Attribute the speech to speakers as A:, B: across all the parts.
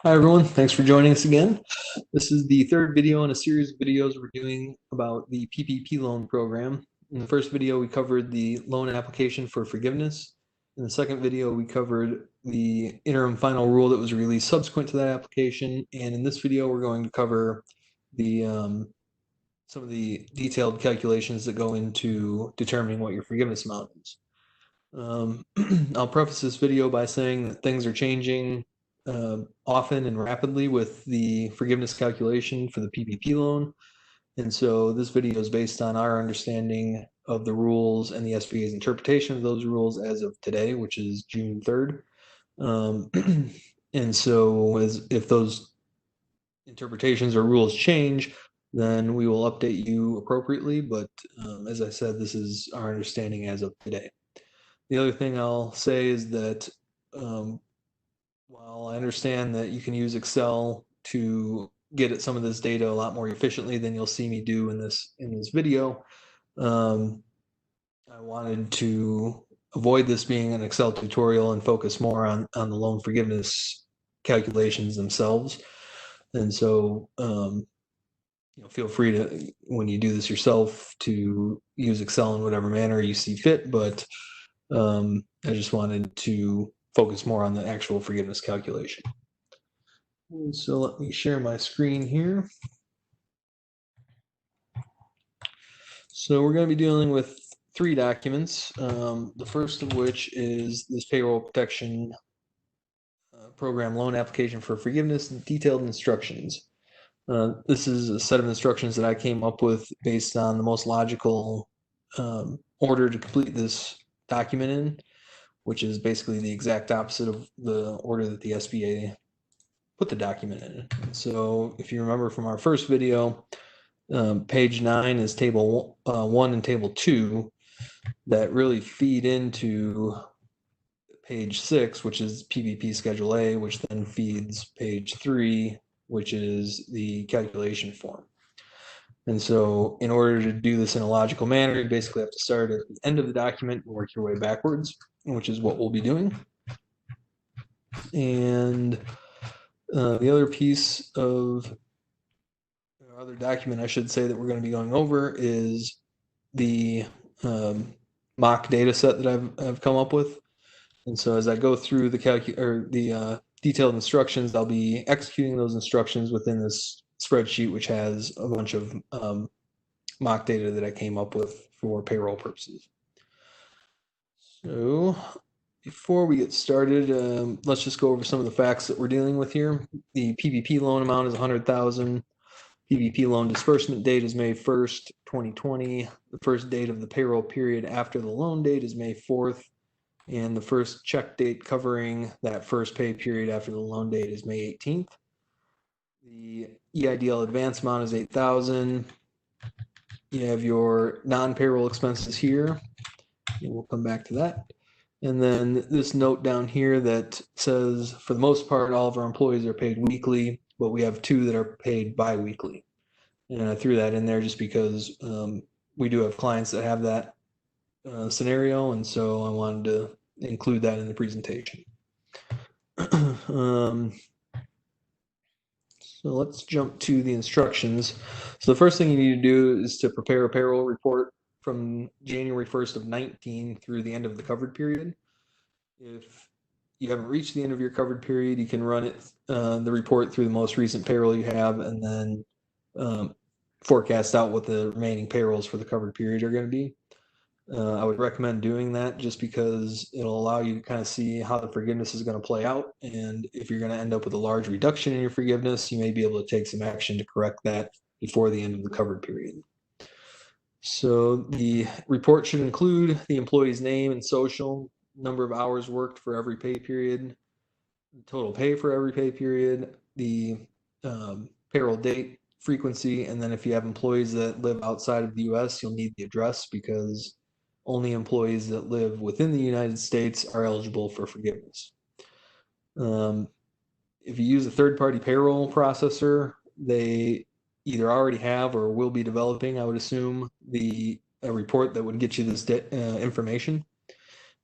A: Hi everyone, thanks for joining us again. This is the third video in a series of videos we're doing about the PPP loan program. In the first video, we covered the loan application for forgiveness. In the second video, we covered the interim final rule that was released subsequent to that application. And in this video, we're going to cover the some of the detailed calculations that go into determining what your forgiveness amount is. I'll preface this video by saying that things are changing often and rapidly with the forgiveness calculation for the PPP loan. And so this video is based on our understanding of the rules and the SBA's interpretation of those rules as of today, which is June 3rd. And so if those interpretations or rules change, then we will update you appropriately. But as I said, this is our understanding as of today. The other thing I'll say is that while I understand that you can use Excel to get at some of this data a lot more efficiently than you'll see me do in this video, I wanted to avoid this being an Excel tutorial and focus more on the loan forgiveness calculations themselves. And so feel free to, when you do this yourself, to use Excel in whatever manner you see fit, but I just wanted to focus more on the actual forgiveness calculation. And so let me share my screen here. So we're going to be dealing with three documents, the first of which is this payroll protection program loan application for forgiveness and detailed instructions. This is a set of instructions that I came up with based on the most logical order to complete this document in, which is basically the exact opposite of the order that the SBA put the document in. So if you remember from our first video, page 9 is table 1 and table 2 that really feed into page 6, which is PPP Schedule A, which then feeds page 3, which is the calculation form. And so in order to do this in a logical manner, you basically have to start at the end of the document and work your way backwards, which is what we'll be doing. And the other piece of other document, I should say, that we're going to be going over is the mock data set that I've come up with. And so as I go through the detailed instructions, I'll be executing those instructions within this spreadsheet, which has a bunch of mock data that I came up with for payroll purposes. So before we get started, let's just go over some of the facts that we're dealing with here. The PPP loan amount is $100,000. PPP loan disbursement date is May 1st, 2020. The first date of the payroll period after the loan date is May 4th. And the first check date covering that first pay period after the loan date is May 18th. The EIDL advance amount is $8,000. You have your non-payroll expenses here, and we'll come back to that. And then this note down here that says, for the most part, all of our employees are paid weekly, but we have 2 that are paid bi-weekly. And I threw that in there just because we do have clients that have that scenario, and so I wanted to include that in the presentation. So let's jump to the instructions. So the first thing you need to do is to prepare a payroll report from January 1st of 19 through the end of the covered period. If you haven't reached the end of your covered period, you can run it, the report, through the most recent payroll you have, and then forecast out what the remaining payrolls for the covered period are going to be. I would recommend doing that just because it'll allow you to kind of see how the forgiveness is going to play out. And if you're going to end up with a large reduction in your forgiveness, you may be able to take some action to correct that before the end of the covered period. So the report should include the employee's name and social, number of hours worked for every pay period, total pay for every pay period, the payroll date, frequency, and then if you have employees that live outside of the US, you'll need the address, because only employees that live within the United States are eligible for forgiveness. If you use a third-party payroll processor, they either already have or will be developing, I would assume, a report that would get you this information.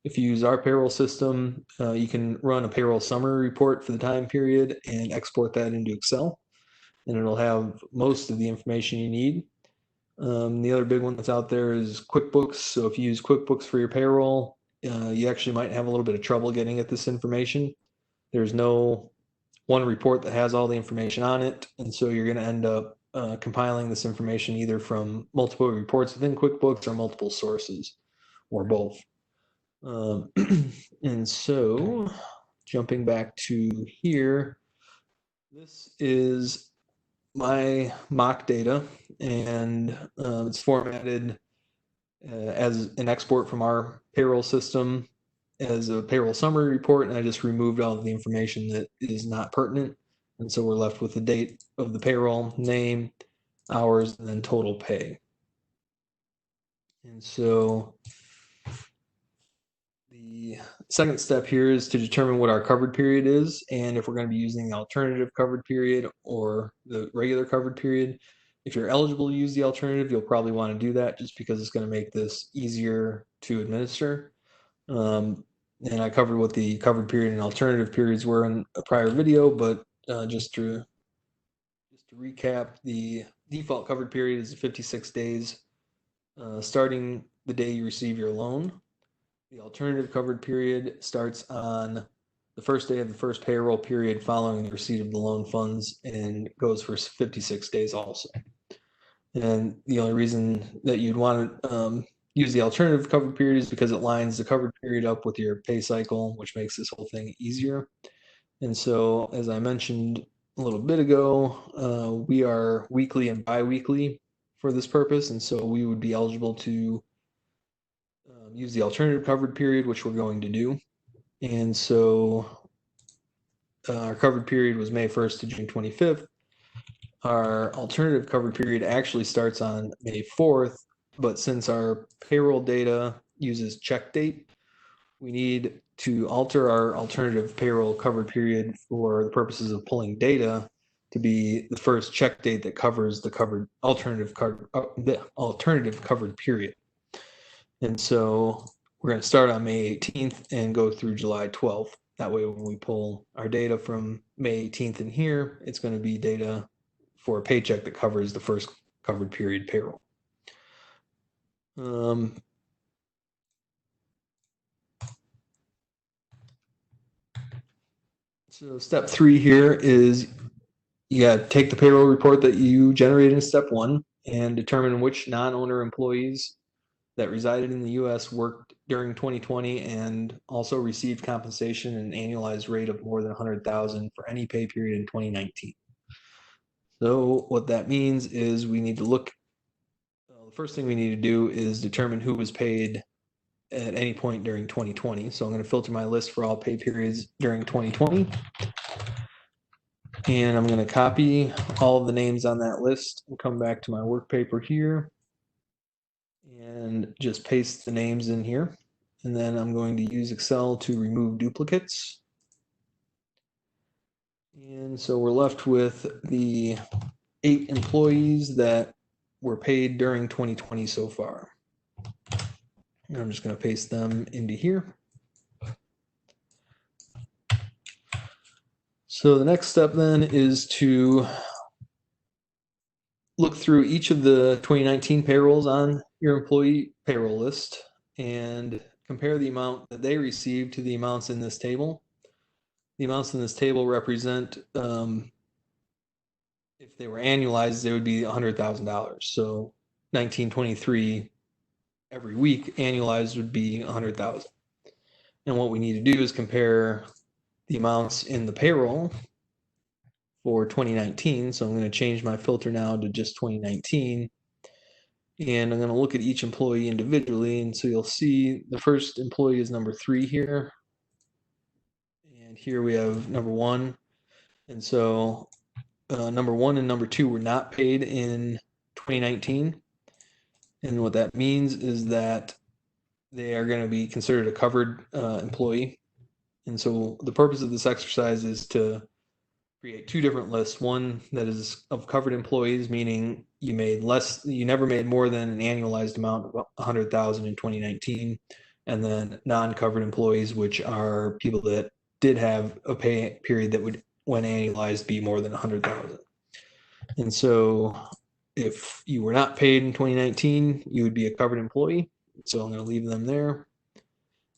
A: If you use our payroll system, you can run a payroll summary report for the time period and export that into Excel, and it'll have most of the information you need. The other big one that's out there is QuickBooks. So if you use QuickBooks for your payroll, you actually might have a little bit of trouble getting at this information. There's no one report that has all the information on it, and so you're going to end up compiling this information either from multiple reports within QuickBooks or multiple sources, or both. And so, jumping back to here, this is my mock data, and it's formatted as an export from our payroll system as a payroll summary report, and I just removed all of the information that is not pertinent. And so we're left with the date of the payroll, name, hours, and then total pay. And so the second step here is to determine what our covered period is, and if we're going to be using the alternative covered period or the regular covered period. If you're eligible to use the alternative, you'll probably want to do that just because it's going to make this easier to administer. And I covered what the covered period and alternative periods were in a prior video, but just to recap, the default covered period is 56 days, starting the day you receive your loan. The alternative covered period starts on the first day of the first payroll period following the receipt of the loan funds and goes for 56 days also. And the only reason that you'd want to use the alternative covered period is because it lines the covered period up with your pay cycle, which makes this whole thing easier. And so, as I mentioned a little bit ago, we are weekly and bi-weekly for this purpose, and so we would be eligible to use the alternative covered period, which we're going to do. And so our covered period was May 1st to June 25th. Our alternative covered period actually starts on May 4th, but since our payroll data uses check date, we need to alter our alternative payroll covered period for the purposes of pulling data to be the first check date that covers the covered alternative covered period. And so we're going to start on May 18th and go through July 12th. That way, when we pull our data from May 18th in here, it's going to be data for a paycheck that covers the first covered period payroll. So step 3 here is you got to take the payroll report that you generated in step 1 and determine which non-owner employees that resided in the U.S. worked during 2020 and also received compensation at an annualized rate of more than $100,000 for any pay period in 2019. So what that means is we need to look, the first thing we need to do is determine who was paid at any point during 2020. So I'm going to filter my list for all pay periods during 2020. And I'm going to copy all of the names on that list and come back to my work paper here and just paste the names in here. And then I'm going to use Excel to remove duplicates. And so we're left with the 8 employees that were paid during 2020 so far. And I'm just going to paste them into here. So the next step then is to look through each of the 2019 payrolls on your employee payroll list and compare the amount that they received to the amounts in this table. The amounts in this table represent, if they were annualized, they would be $100,000. So 1923 every week annualized would be 100,000. And what we need to do is compare the amounts in the payroll for 2019. So I'm going to change my filter now to just 2019. And I'm going to look at each employee individually. And so you'll see the first employee is number 3 here. And here we have number 1. And so number 1 and number 2 were not paid in 2019. And what that means is that they are going to be considered a covered employee. And so the purpose of this exercise is to create 2 different lists. One that is of covered employees, meaning you never made more than an annualized amount of 100,000 in 2019. and then non-covered employees, which are people that did have a pay period that would, when annualized, be more than 100,000. And so if you were not paid in 2019, you would be a covered employee. So I'm going to leave them there.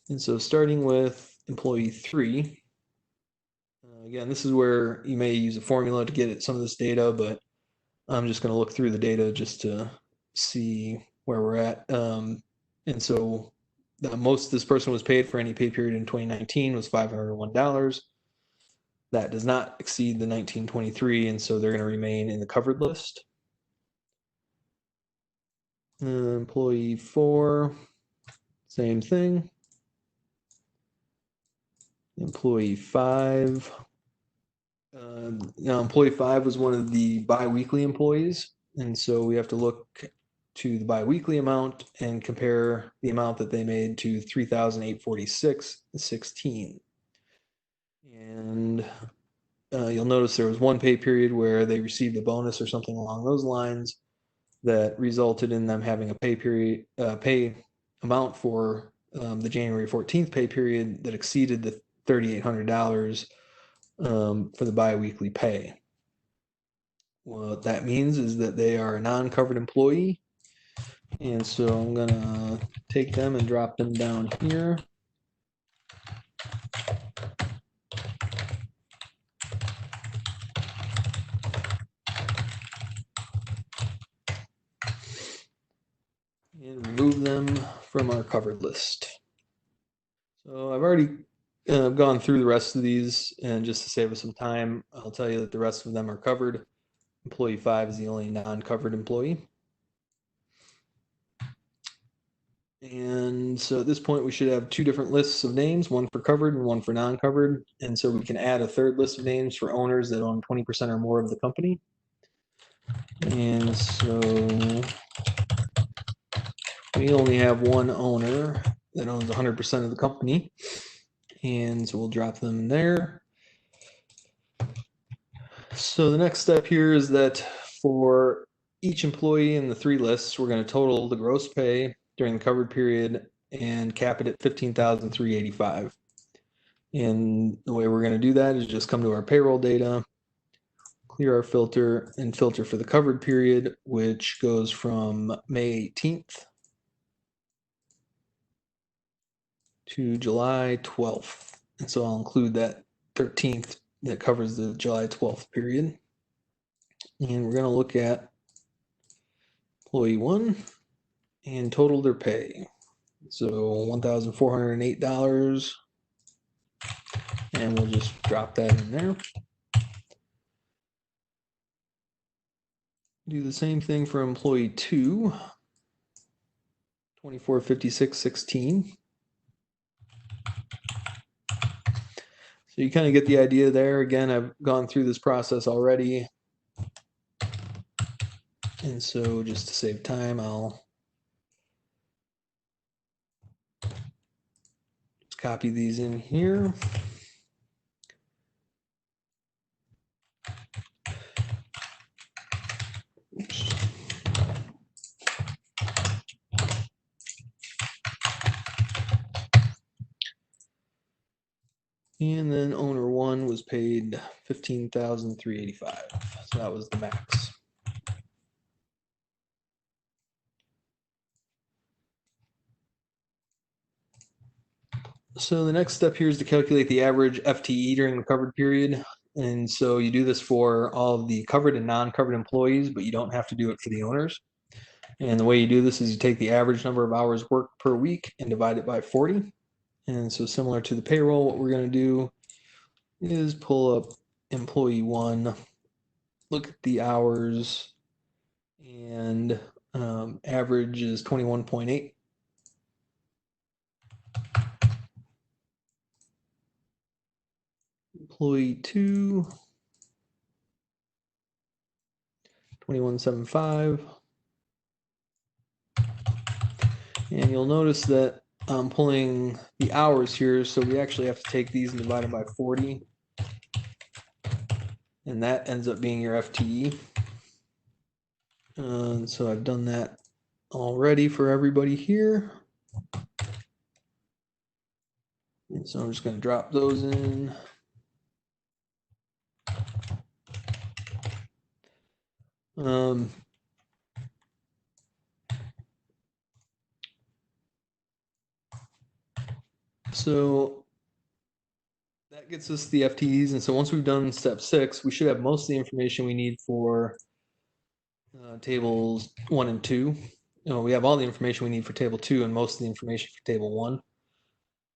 A: And so starting with employee 3, again, this is where you may use a formula to get at some of this data, but I'm just going to look through the data just to see where we're at. And so the most this person was paid for any pay period in 2019 was $501. That does not exceed the 1923, and so they're going to remain in the covered list. Employee 4, same thing. Employee 5. Now, employee 5 was one of the biweekly employees, and so we have to look to the biweekly amount and compare the amount that they made to $3,846.16. And you'll notice there was one pay period where they received a bonus or something along those lines that resulted in them having a pay amount for the January 14th pay period that exceeded the $3,800 for the biweekly pay. What that means is that they are a non-covered employee, and so I'm gonna take them and drop them down here. And remove them from our covered list. So I've already gone through the rest of these, and just to save us some time, I'll tell you that the rest of them are covered. Employee 5 is the only non-covered employee. And so at this point, we should have 2 different lists of names, one for covered and one for non-covered. And so we can add a third list of names for owners that own 20% or more of the company. And so we only have one owner that owns 100% of the company. And so we'll drop them in there. So the next step here is that for each employee in the 3 lists, we're going to total the gross pay during the covered period and cap it at $15,385. And the way we're going to do that is just come to our payroll data, clear our filter, and filter for the covered period, which goes from May 18th to July 12th. And so I'll include that 13th that covers the July 12th period. And we're going to look at employee 1 and total their pay. So $1,408, and we'll just drop that in there. Do the same thing for employee 2, $2,456.16. So you kind of get the idea there. Again, I've gone through this process already. And so just to save time, I'll just copy these in here. Oops. And then owner 1 was paid $15,385. So that was the max. So the next step here is to calculate the average FTE during the covered period. And so you do this for all of the covered and non-covered employees, but you don't have to do it for the owners. And the way you do this is you take the average number of hours worked per week and divide it by 40. And so similar to the payroll, what we're going to do is pull up employee 1, look at the hours, and average is 21.8. Employee 2, 21.75. And you'll notice that I'm pulling the hours here, so we actually have to take these and divide them by 40. And that ends up being your FTE. And so I've done that already for everybody here. So I'm just going to drop those in. So that gets us the FTEs. And so once we've done step 6, we should have most of the information we need for tables 1 and 2. We have all the information we need for table 2 and most of the information for table 1.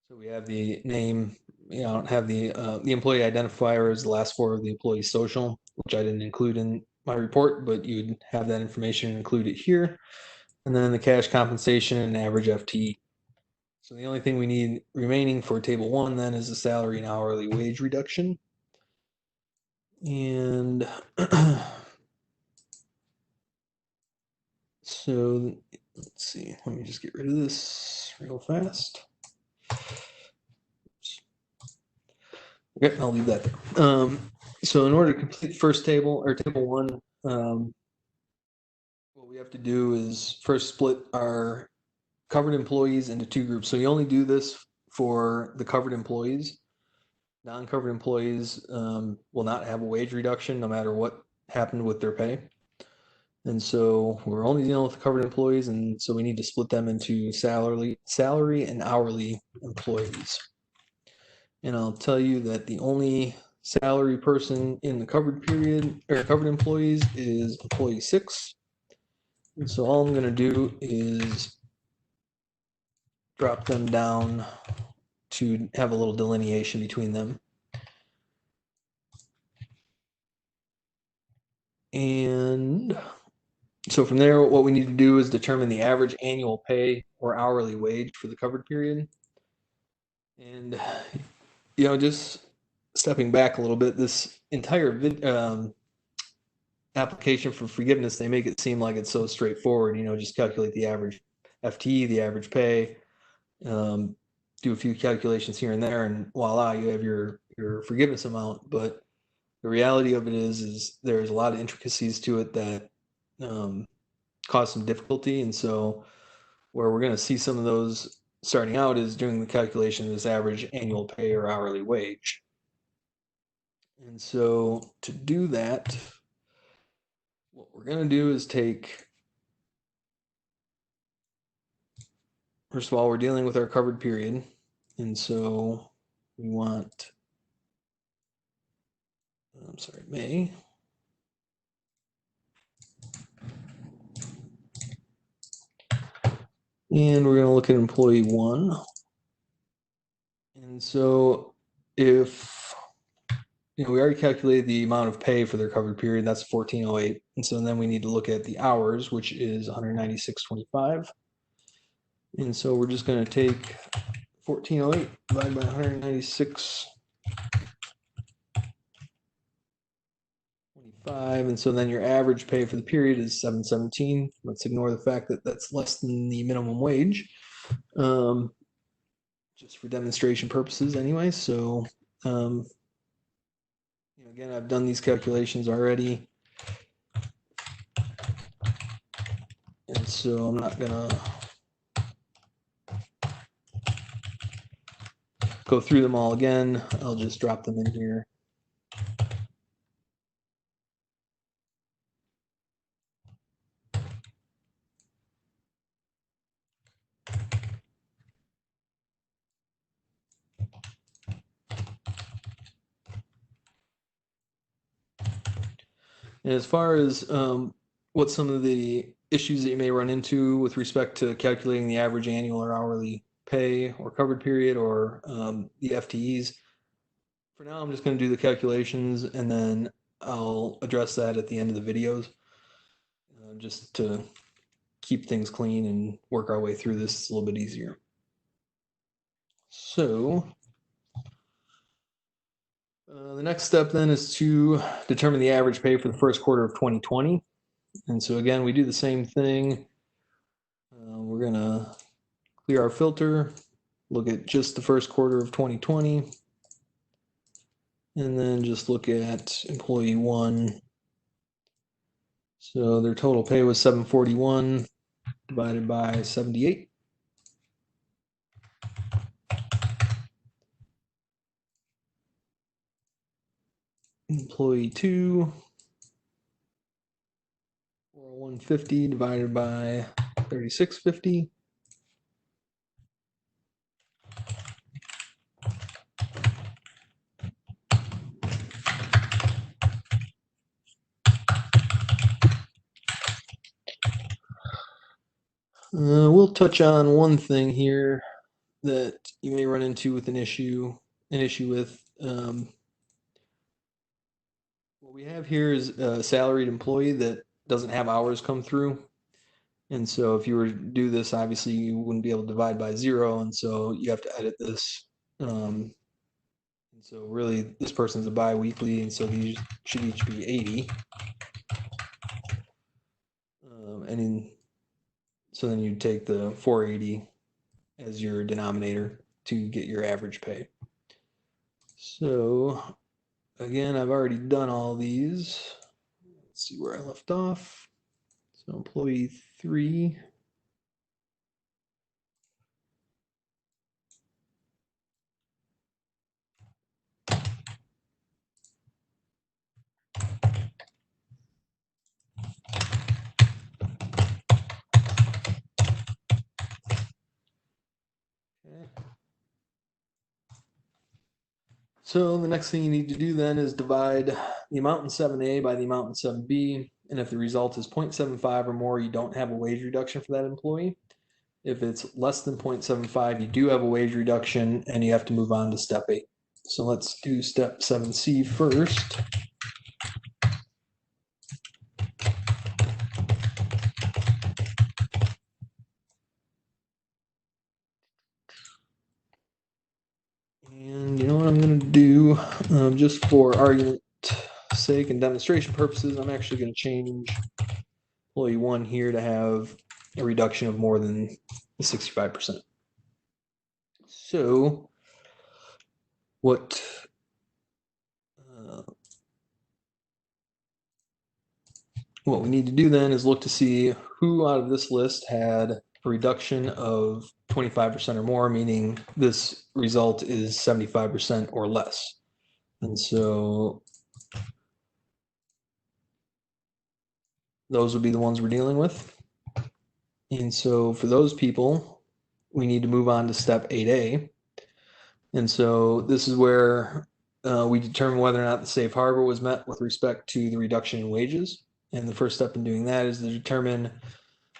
A: So we have the name, have the employee identifier as the last 4 of the employee social, which I didn't include in my report, but you'd have that information included here. And then the cash compensation and average FTE. So the only thing we need remaining for table 1 then is the salary and hourly wage reduction. And so let's see, let me just get rid of this real fast. Okay, I'll leave that there. So in order to complete the first table, or table 1, what we have to do is first split our covered employees into 2 groups. So you only do this for the covered employees. Non-covered employees will not have a wage reduction no matter what happened with their pay. And so we're only dealing with the covered employees, and so we need to split them into salary and hourly employees. And I'll tell you that the only salary person in the covered period, or covered employees, is employee 6. And so all I'm going to do is drop them down to have a little delineation between them. And so from there, what we need to do is determine the average annual pay or hourly wage for the covered period. And, just stepping back a little bit, this entire application for forgiveness, they make it seem like it's so straightforward, just calculate the average FTE, the average pay, do a few calculations here and there, and voila, you have your forgiveness amount. But the reality of it is there's a lot of intricacies to it that cause some difficulty. And so where we're going to see some of those starting out is doing the calculation of this average annual pay or hourly wage. And so to do that, what we're going to do is take, first of all, we're dealing with our covered period. And so we want, May. And we're going to look at employee 1. And so if, we already calculated the amount of pay for their covered period, that's 1408. And so then we need to look at the hours, which is 196.25. And so we're just going to take 1408 divided by 196.25. And so then your average pay for the period is 717. Let's ignore the fact that that's less than the minimum wage, just for demonstration purposes anyway. So again, I've done these calculations already, and so I'm not gonna go through them all again. I'll just drop them in here. And as far as what some of the issues that you may run into with respect to calculating the average annual or hourly pay or covered period or the FTEs, for now I'm just going to do the calculations, and then I'll address that at the end of the videos, just to keep things clean and work our way through this a little bit easier. So the next step then is to determine the average pay for the first quarter of 2020. And so again, we do the same thing. We're going to clear our filter, look at just the first quarter of 2020, and then just look at employee 1. So their total pay was 741 divided by 78. employee 2, 40150 divided by 3650. We'll touch on one thing here that you may run into with an issue with. What we have here is a salaried employee that doesn't have hours come through. And so if you were to do this, obviously you wouldn't be able to divide by 0. And so you have to edit this. And so really this person's a bi-weekly, and so these should each be 80. So then you take the 480 as your denominator to get your average pay. So again, I've already done all these. Let's see where I left off. So employee 3. Okay. So the next thing you need to do then is divide the amount in 7A by the amount in 7B. And if the result is 0.75 or more, you don't have a wage reduction for that employee. If it's less than 0.75, you do have a wage reduction, and you have to move on to step 8. So let's do step 7C first. And you know what I'm going to do, just for argument sake and demonstration purposes, I'm actually going to change employee 1 here to have a reduction of more than 65%. So what we need to do then is look to see who out of this list had a reduction of 25% or more, meaning this result is 75% or less. And so those would be the ones we're dealing with. And so for those people, we need to move on to step 8A. And so this is where we determine whether or not the safe harbor was met with respect to the reduction in wages. And the first step in doing that is to determine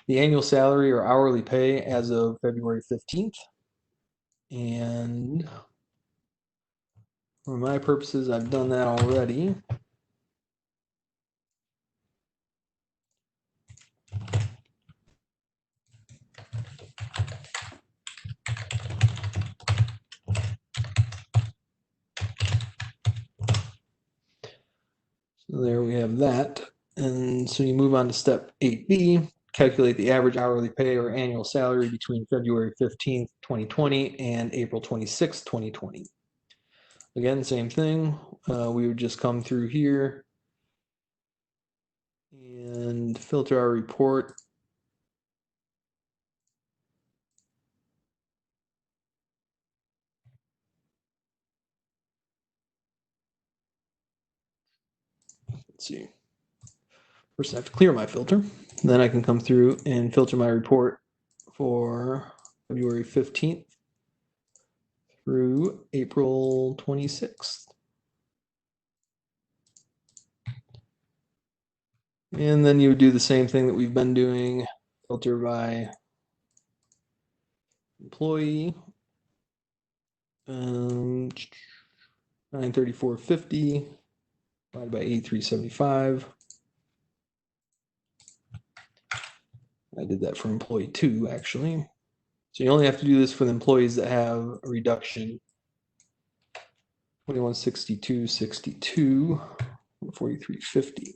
A: the annual salary or hourly pay as of February 15th. And for my purposes, I've done that already. So there we have that. And so you move on to step 8B, calculate the average hourly pay or annual salary between February 15th, 2020 and April 26th, 2020. Again, same thing. We would just come through here and filter our report. Let's see. First, I have to clear my filter. Then I can come through and filter my report for February 15th through April 26th. And then you would do the same thing that we've been doing, filter by employee, 934.50 divided by 8375. I did that for employee 2, actually. So you only have to do this for the employees that have a reduction 2162.62, 43.50.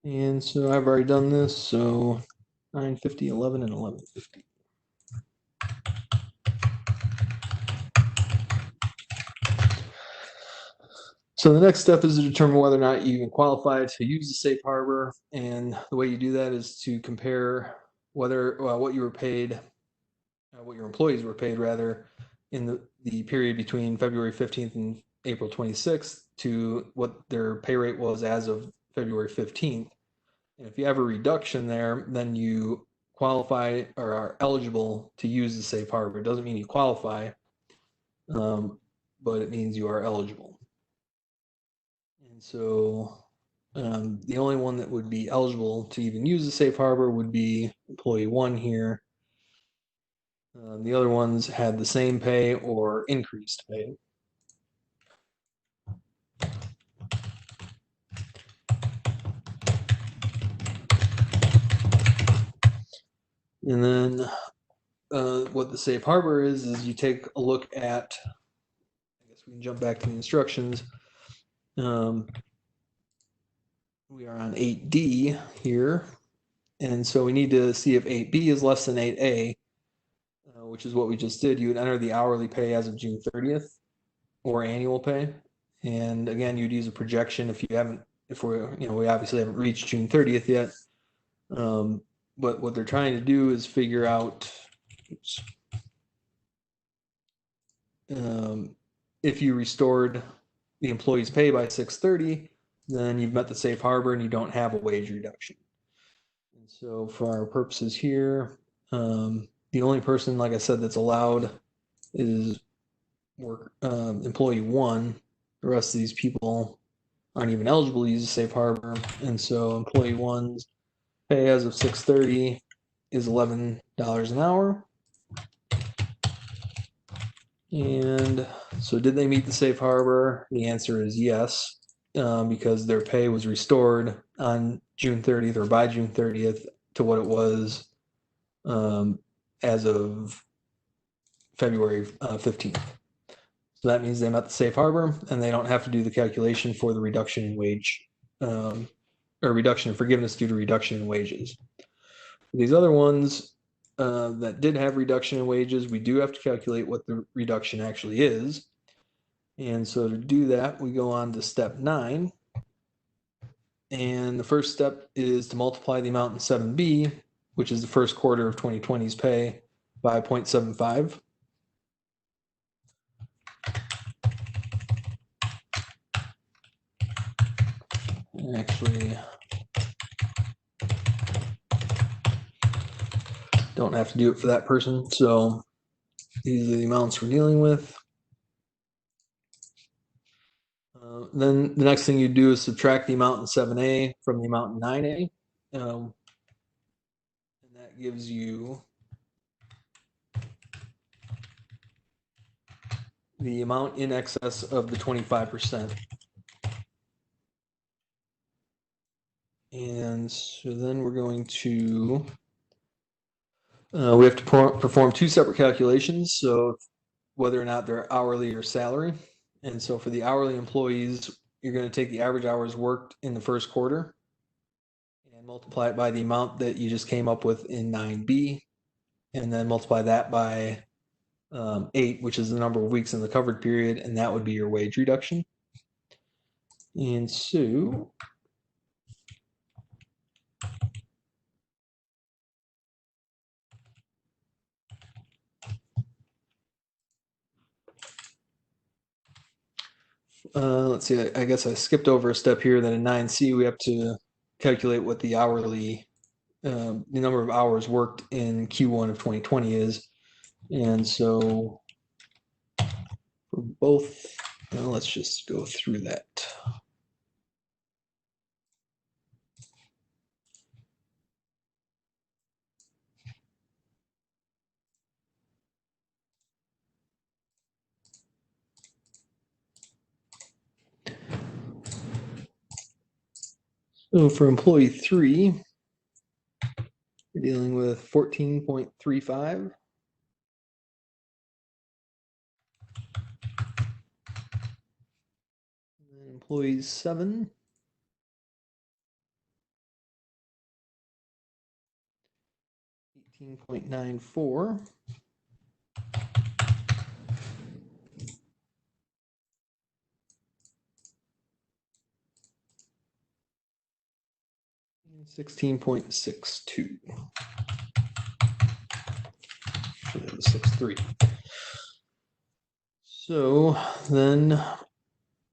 A: And so I've already done this, so 950, 11, and 1150. So the next step is to determine whether or not you even qualify to use the safe harbor. And the way you do that is to compare what you were paid, what your employees were paid rather, in the period between February 15th and April 26th to what their pay rate was as of February 15th. And if you have a reduction there, then you qualify or are eligible to use the safe harbor. It doesn't mean you qualify, but it means you are eligible. And so the only one that would be eligible to even use the safe harbor would be employee one here. The other ones had the same pay or increased pay. And then what the safe harbor is you take a look at, I guess we can jump back to the instructions. We are on 8D here. And so we need to see if 8B is less than 8A, which is what we just did. You would enter the hourly pay as of June 30th or annual pay. And again, you'd use a projection if we obviously haven't reached June 30th yet. But what they're trying to do is figure out, if you restored the employee's pay by 6/30, then you've met the safe harbor and you don't have a wage reduction. And so for our purposes here, the only person, like I said, that's allowed is employee one. The rest of these people aren't even eligible to use the safe harbor. And so employee one's pay as of 6/30 is $11 an hour. And so did they meet the safe harbor? The answer is yes, because their pay was restored on June 30th or by June 30th to what it was as of February 15th. So that means they met the safe harbor and they don't have to do the calculation for the reduction in wage or reduction in forgiveness due to reduction in wages. These other ones that did have reduction in wages, we do have to calculate what the reduction actually is. And so to do that, we go on to step 9. And the first step is to multiply the amount in 7B, which is the first quarter of 2020's pay, by 0.75. Actually, don't have to do it for that person. So these are the amounts we're dealing with. Then the next thing you do is subtract the amount in 7A from the amount in 9A. And that gives you the amount in excess of the 25%. And so then we're going to, we have to perform two separate calculations. So whether or not they're hourly or salary. And so for the hourly employees, you're going to take the average hours worked in the first quarter and multiply it by the amount that you just came up with in 9B, and then multiply that by 8, which is the number of weeks in the covered period, and that would be your wage reduction. And so let's see, I guess I skipped over a step here. That in 9C, we have to calculate what the hourly, the number of hours worked in Q1 of 2020 is. And so for both, well, let's just go through that. So for employee 3, we're dealing with 14.35. Employee 7, 18.94. 16.62. 6.3. So then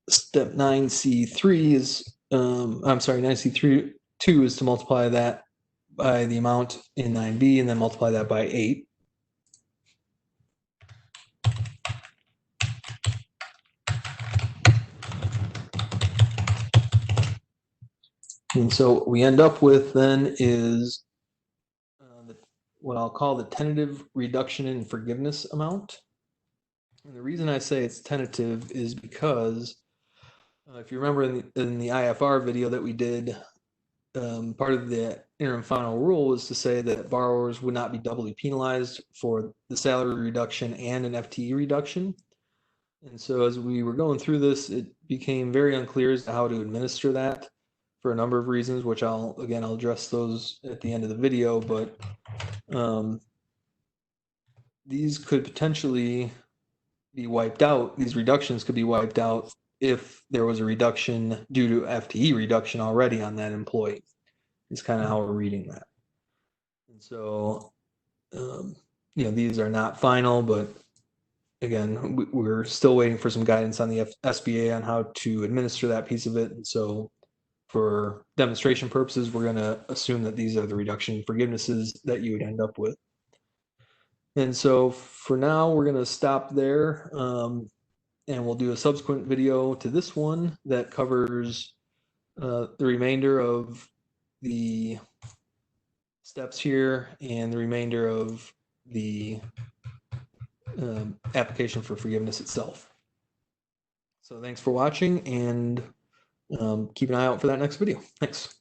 A: step 9C3 is, I'm sorry, 9C2 is to multiply that by the amount in 9B and then multiply that by 8. And so what we end up with then is what I'll call the tentative reduction in forgiveness amount. And the reason I say it's tentative is because if you remember in the IFR video that we did, part of the interim final rule was to say that borrowers would not be doubly penalized for the salary reduction and an FTE reduction. And so as we were going through this, it became very unclear as to how to administer that for a number of reasons, which I'll address those at the end of the video, but these could potentially be wiped out. These reductions could be wiped out if there was a reduction due to FTE reduction already on that employee. Is kind of how we're reading that. And so, these are not final, but again, we're still waiting for some guidance on the SBA on how to administer that piece of it. And so for demonstration purposes, we're going to assume that these are the reduction forgivenesses that you would end up with. And so for now, we're going to stop there, and we'll do a subsequent video to this one that covers the remainder of the steps here and the remainder of the application for forgiveness itself. So thanks for watching, and keep an eye out for that next video. Thanks.